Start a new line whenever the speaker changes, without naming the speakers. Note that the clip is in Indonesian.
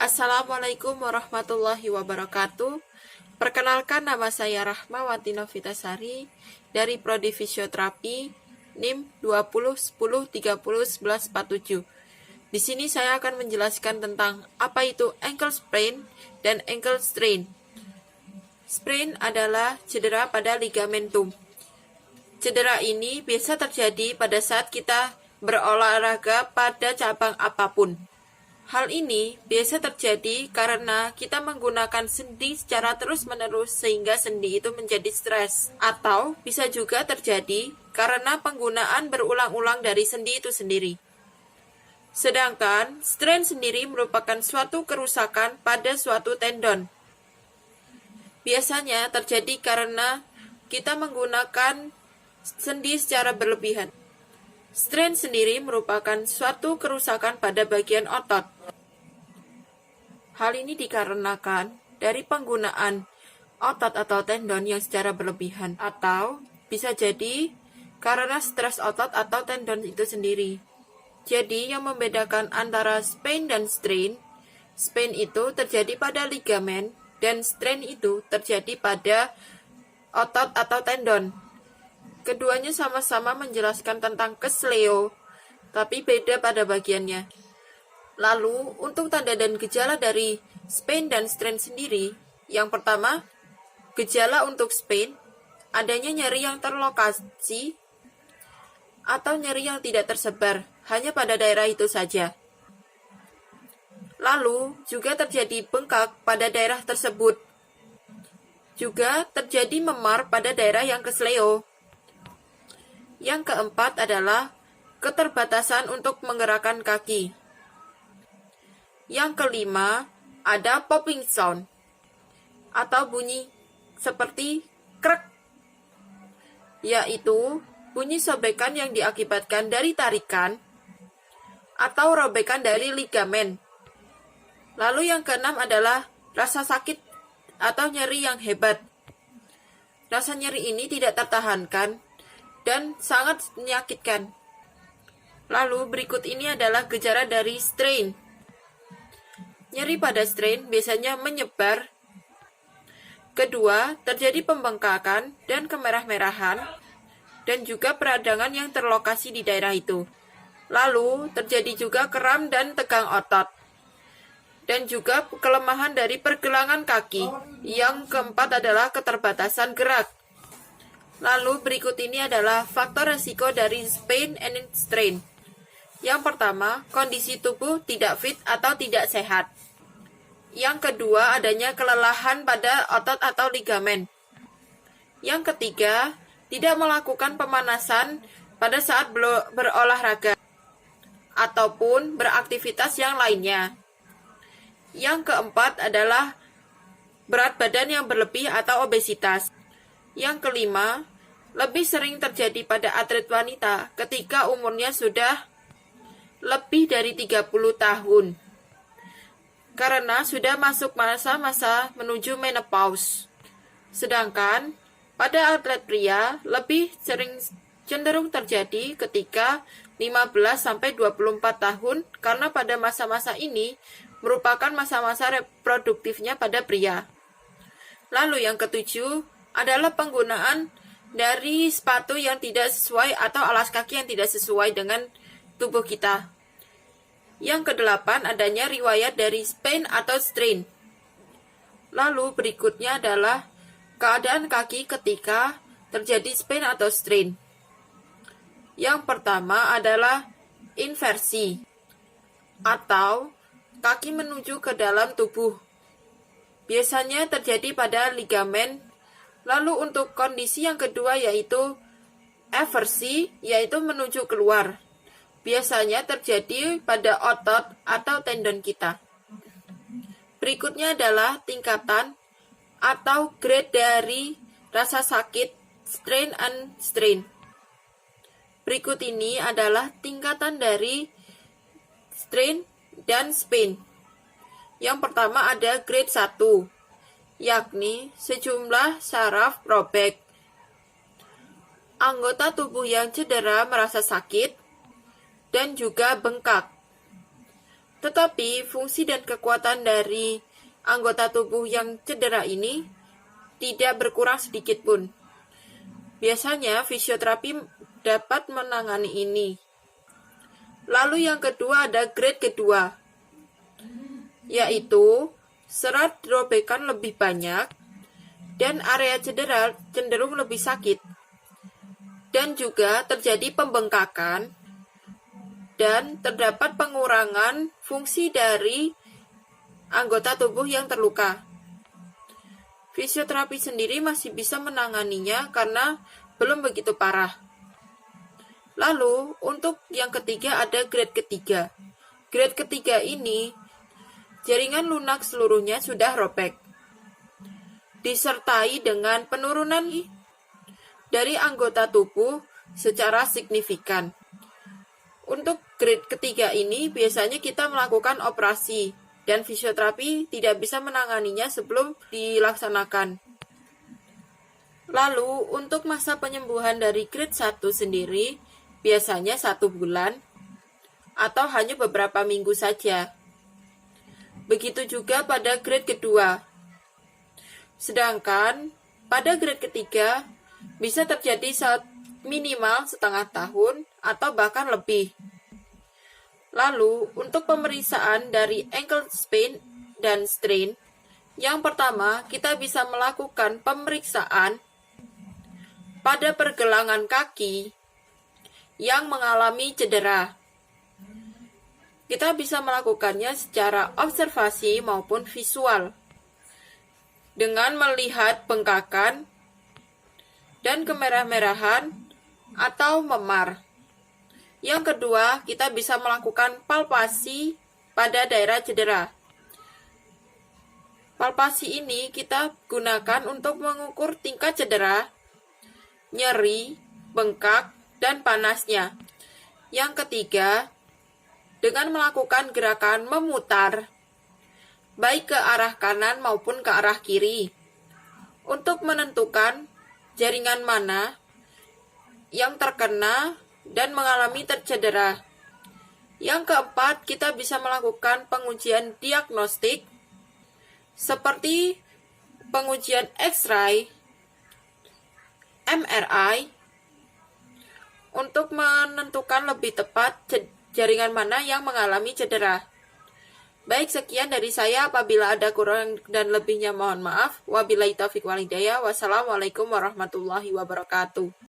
Assalamualaikum warahmatullahi wabarakatuh. Perkenalkan, nama saya Rahmawati Novitasari dari Prodi Fisioterapi NIM 201010301147. Di sini saya akan menjelaskan tentang apa itu ankle sprain dan ankle strain. Sprain adalah cedera pada ligamentum. Cedera ini biasa terjadi pada saat kita berolahraga pada cabang apapun. Hal ini biasa terjadi karena kita menggunakan sendi secara terus-menerus sehingga sendi itu menjadi stres. Atau bisa juga terjadi karena penggunaan berulang-ulang dari sendi itu sendiri. Sedangkan strain sendiri merupakan suatu kerusakan pada suatu tendon. Biasanya terjadi karena kita menggunakan sendi secara berlebihan. Strain sendiri merupakan suatu kerusakan pada bagian otot. Hal ini dikarenakan dari penggunaan otot atau tendon yang secara berlebihan, atau bisa jadi karena stres otot atau tendon itu sendiri. Jadi yang membedakan antara sprain dan strain, sprain itu terjadi pada ligamen dan strain itu terjadi pada otot atau tendon. Keduanya sama-sama menjelaskan tentang kesleo, tapi beda pada bagiannya. Lalu, untuk tanda dan gejala dari sprain dan strain sendiri, yang pertama, gejala untuk sprain, adanya nyeri yang terlokasi atau nyeri yang tidak tersebar, hanya pada daerah itu saja. Lalu, juga terjadi bengkak pada daerah tersebut. Juga terjadi memar pada daerah yang kesleo. Yang keempat adalah keterbatasan untuk menggerakkan kaki. Yang kelima, ada popping sound atau bunyi seperti krek, yaitu bunyi sobekan yang diakibatkan dari tarikan atau robekan dari ligamen. Lalu yang keenam adalah rasa sakit atau nyeri yang hebat. Rasa nyeri ini tidak tertahankan dan sangat menyakitkan. Lalu berikut ini adalah gejala dari strain. Nyeri pada strain biasanya menyebar. Kedua, terjadi pembengkakan dan kemerah-merahan dan juga peradangan yang terlokasi di daerah itu. Lalu terjadi juga kram dan tegang otot. Dan juga kelemahan dari pergelangan kaki. Yang keempat adalah keterbatasan gerak. Lalu berikut ini adalah faktor resiko dari sprain and strain. Yang pertama, kondisi tubuh tidak fit atau tidak sehat. Yang kedua, adanya kelelahan pada otot atau ligamen. Yang ketiga, tidak melakukan pemanasan pada saat berolahraga ataupun beraktivitas yang lainnya. Yang keempat adalah berat badan yang berlebih atau obesitas. Yang kelima, lebih sering terjadi pada atlet wanita ketika umurnya sudah lebih dari 30 tahun. Karena sudah masuk masa-masa menuju menopause. Sedangkan pada atlet pria lebih sering cenderung terjadi ketika 15-24 tahun karena pada masa-masa ini merupakan masa-masa reproduktifnya pada pria. Lalu yang ketujuh adalah penggunaan dari sepatu yang tidak sesuai atau alas kaki yang tidak sesuai dengan tubuh kita. Yang kedelapan, adanya riwayat dari sprain atau strain. Lalu berikutnya adalah keadaan kaki ketika terjadi sprain atau strain. Yang pertama adalah inversi atau kaki menuju ke dalam tubuh. Biasanya terjadi pada ligamen. Lalu untuk kondisi yang kedua yaitu eversi, yaitu menuju keluar. Biasanya terjadi pada otot atau tendon kita. Berikutnya adalah tingkatan atau grade dari rasa sakit strain and strain. Berikut ini adalah tingkatan dari strain dan sprain. Yang pertama ada grade 1, yakni sejumlah saraf robek. Anggota tubuh yang cedera merasa sakit dan juga bengkak. Tetapi fungsi dan kekuatan dari anggota tubuh yang cedera ini tidak berkurang sedikit pun. Biasanya fisioterapi dapat menangani ini. Lalu yang kedua ada grade kedua, yaitu serat robekan lebih banyak dan area cedera cenderung lebih sakit. Dan juga terjadi pembengkakan dan terdapat pengurangan fungsi dari anggota tubuh yang terluka. Fisioterapi sendiri masih bisa menanganinya karena belum begitu parah. Lalu, untuk yang ketiga ada grade ketiga. Grade ketiga ini, jaringan lunak seluruhnya sudah robek, disertai dengan penurunan dari anggota tubuh secara signifikan. Untuk grade ketiga ini, biasanya kita melakukan operasi, dan fisioterapi tidak bisa menanganinya sebelum dilaksanakan. Lalu, untuk masa penyembuhan dari grade 1 sendiri, biasanya 1 bulan, atau hanya beberapa minggu saja. Begitu juga pada grade kedua. Sedangkan, pada grade ketiga, bisa terjadi minimal setengah tahun atau bahkan lebih. Lalu, untuk pemeriksaan dari ankle sprain dan strain, yang pertama kita bisa melakukan pemeriksaan pada pergelangan kaki yang mengalami cedera. Kita bisa melakukannya secara observasi maupun visual, dengan melihat bengkakan dan kemerah-merahan atau memar. Yang kedua, kita bisa melakukan palpasi pada daerah cedera. Palpasi ini kita gunakan untuk mengukur tingkat cedera, nyeri, bengkak, dan panasnya. Yang ketiga, dengan melakukan gerakan memutar, baik ke arah kanan maupun ke arah kiri, untuk menentukan jaringan mana yang terkena dan mengalami tercedera. Yang keempat, kita bisa melakukan pengujian diagnostik seperti pengujian X-ray, MRI, untuk menentukan lebih tepat jaringan mana yang mengalami cedera. Baik, sekian dari saya. Apabila ada kurang dan lebihnya mohon maaf. Wabillahi taufiq wal hidayah. Wassalamualaikum warahmatullahi wabarakatuh.